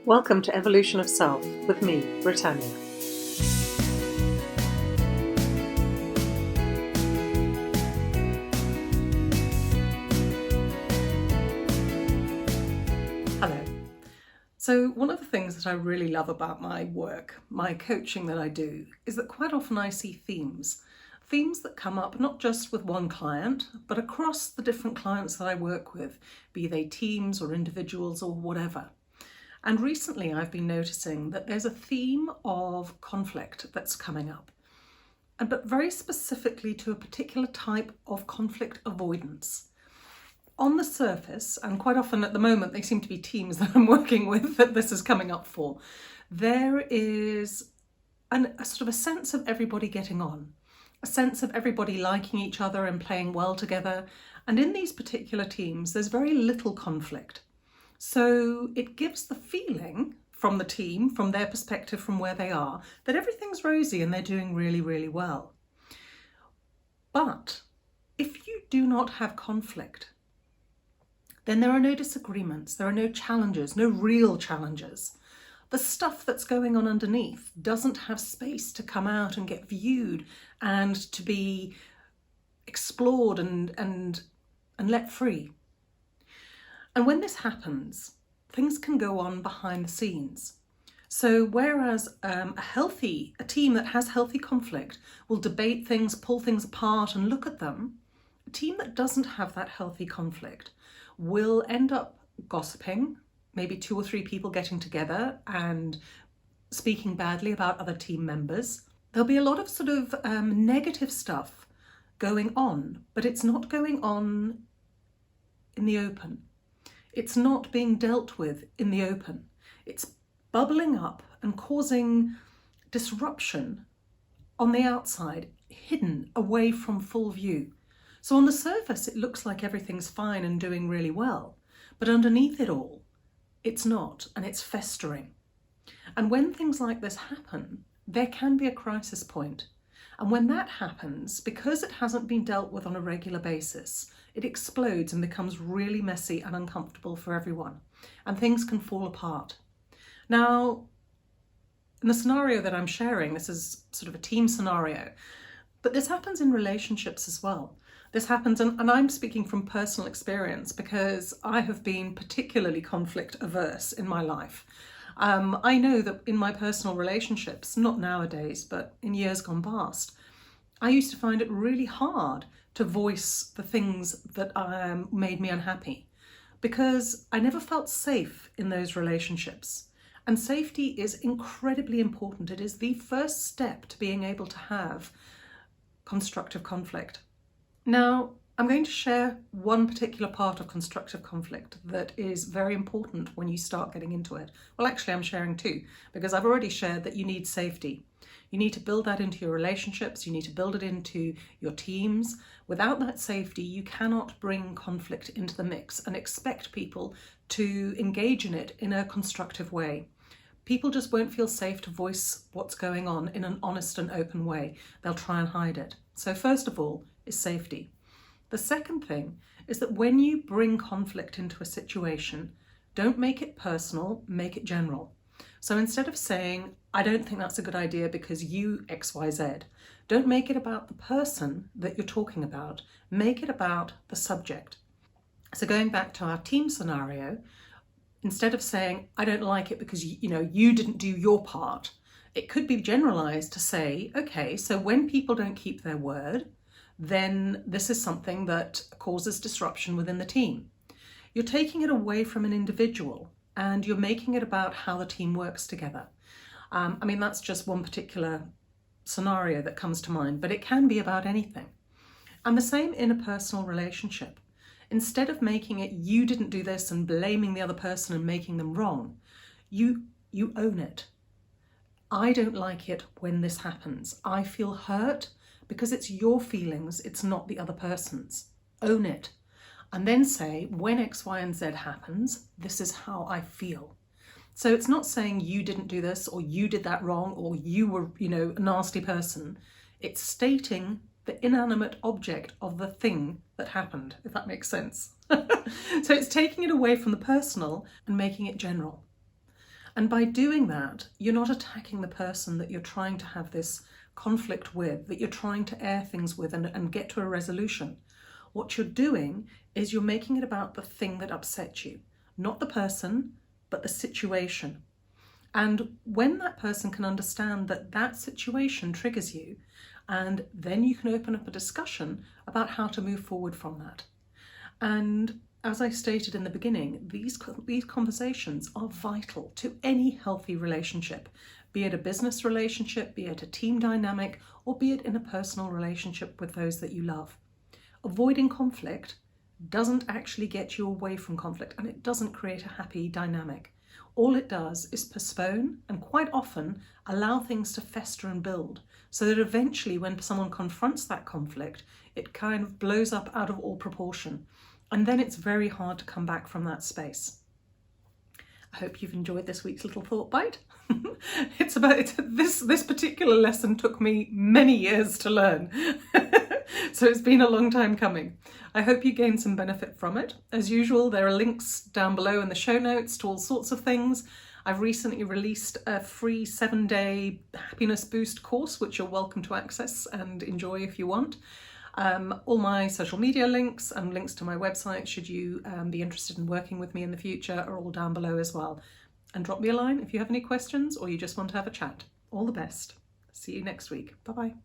Welcome to Evolution of Self with me, Britannia. Hello. So one of the things that I really love about my work, my coaching that I do, is that quite often I see themes that come up not just with one client, but across the different clients that I work with, be they teams or individuals or whatever. And recently I've been noticing that there's a theme of conflict that's coming up, but very specifically to a particular type of conflict avoidance. On the surface, and quite often at the moment they seem to be teams that I'm working with that this is coming up for, there is a sort of a sense of everybody getting on, a sense of everybody liking each other and playing well together. And in these particular teams, there's very little conflict. So it gives the feeling from the team, from their perspective, from where they are, that everything's rosy and they're doing really, really well. But if you do not have conflict, then there are no disagreements, there are no challenges, no real challenges. The stuff that's going on underneath doesn't have space to come out and get viewed and to be explored and let free. And when this happens, things can go on behind the scenes. So whereas a team that has healthy conflict will debate things, pull things apart and look at them, a team that doesn't have that healthy conflict will end up gossiping, maybe 2 or 3 people getting together and speaking badly about other team members. There'll be a lot of sort of negative stuff going on, but it's not going on in the open. It's not being dealt with in the open. It's bubbling up and causing disruption on the outside, hidden away from full view. So on the surface, it looks like everything's fine and doing really well, but underneath it all, it's not, and it's festering. And when things like this happen, there can be a crisis point. And when that happens, because it hasn't been dealt with on a regular basis, it explodes and becomes really messy and uncomfortable for everyone. And things can fall apart. Now, in the scenario that I'm sharing, this is sort of a team scenario, but this happens in relationships as well. This happens, and I'm speaking from personal experience because I have been particularly conflict averse in my life. I know that in my personal relationships, not nowadays, but in years gone past, I used to find it really hard to voice the things that made me unhappy because I never felt safe in those relationships. And safety is incredibly important. It is the first step to being able to have constructive conflict. Now, I'm going to share one particular part of constructive conflict that is very important when you start getting into it. Well, actually, I'm sharing 2 because I've already shared that you need safety. You need to build that into your relationships. You need to build it into your teams. Without that safety, you cannot bring conflict into the mix and expect people to engage in it in a constructive way. People just won't feel safe to voice what's going on in an honest and open way. They'll try and hide it. So first of all is safety. The second thing is that when you bring conflict into a situation, don't make it personal, make it general. So instead of saying, I don't think that's a good idea because you XYZ, don't make it about the person that you're talking about. Make it about the subject. So going back to our team scenario, instead of saying, I don't like it because you didn't do your part, it could be generalized to say, okay, so when people don't keep their word, then this is something that causes disruption within the team. You're taking it away from an individual and you're making it about how the team works together. That's just one particular scenario that comes to mind, but it can be about anything. And the same in a personal relationship. Instead of making it, you didn't do this and blaming the other person and making them wrong, you own it. I don't like it when this happens. I feel hurt because it's your feelings, it's not the other person's. Own it. And then say, when X, Y, and Z happens, this is how I feel. So it's not saying you didn't do this or you did that wrong or you were, a nasty person. It's stating the inanimate object of the thing that happened, if that makes sense. So it's taking it away from the personal and making it general. And by doing that, you're not attacking the person that you're trying to have this conflict with, that you're trying to air things with and get to a resolution. What you're doing is you're making it about the thing that upset you, not the person, but the situation. And when that person can understand that that situation triggers you, and then you can open up a discussion about how to move forward from that. And as I stated in the beginning, these conversations are vital to any healthy relationship, be it a business relationship, be it a team dynamic, or be it in a personal relationship with those that you love. Avoiding conflict doesn't actually get you away from conflict, and it doesn't create a happy dynamic. All it does is postpone and quite often allow things to fester and build, so that eventually when someone confronts that conflict, it kind of blows up out of all proportion. And then it's very hard to come back from that space. I hope you've enjoyed this week's little thought bite. It's about this particular lesson took me many years to learn. So it's been a long time coming. I hope you gained some benefit from it. As usual, there are links down below in the show notes to all sorts of things. I've recently released a free 7-day happiness boost course, which you're welcome to access and enjoy if you want. All my social media links and links to my website, should you be interested in working with me in the future, are all down below as well. And drop me a line if you have any questions or you just want to have a chat. All the best. See you next week. Bye-bye.